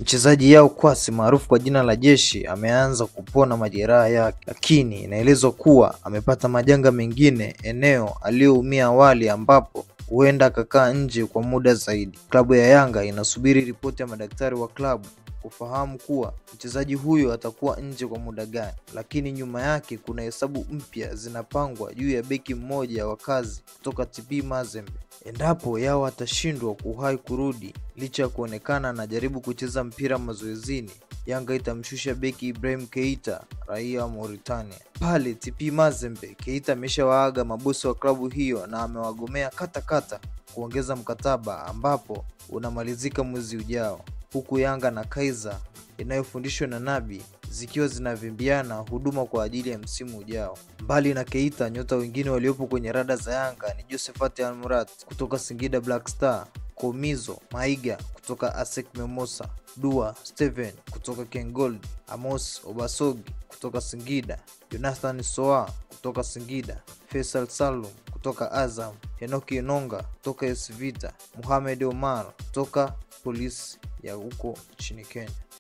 Mchezaji Yao Kwasi maarufu kwa jina la Jeshi ameanza kupona majeraha yake, lakini inaelezwa kuwa amepata majanga mengine eneo aliyoumia awali, ambapo huenda akakaa nje kwa muda zaidi. Klabu ya Yanga inasubiri ripoti ya madaktari wa klabu kufahamu kuwa mchezaji huyo atakuwa nje kwa muda gani, lakini nyuma yake kuna hesabu mpya zinapangwa juu ya beki mmoja wa kazi kutoka TP Mazembe. Endapo Yao atashindwa kuhai kurudi licha ya kuonekana anajaribu kucheza mpira mazoezini, Yanga itamshusha beki Ibrahim Keita, raia wa Mauritania. Pale TP Mazembe, Keita ameshawaaga mabosi wa klabu hiyo na amewagomea kata kuongeza mkataba ambapo unamalizika mwezi ujao, huku Yanga na Kaizer inayofundishwa na Nabi zikiwa zinavimbiana huduma kwa ajili ya msimu ujao. Mbali na Keita, nyota wengine waliopo kwenye rada za Yanga ni Josephat Almurat kutoka Singida Black Star, Komizo Maiga kutoka ASEC Mimosas, Dua Steven kutoka Kengold, Amos Obasogi kutoka Singida, Jonathan Soa kutoka Singida, Faisal Salum kutoka Azam, Enoki Enonga kutoka AS Vita, Mohamed Omar kutoka Polisi ya huko nchini Kenya.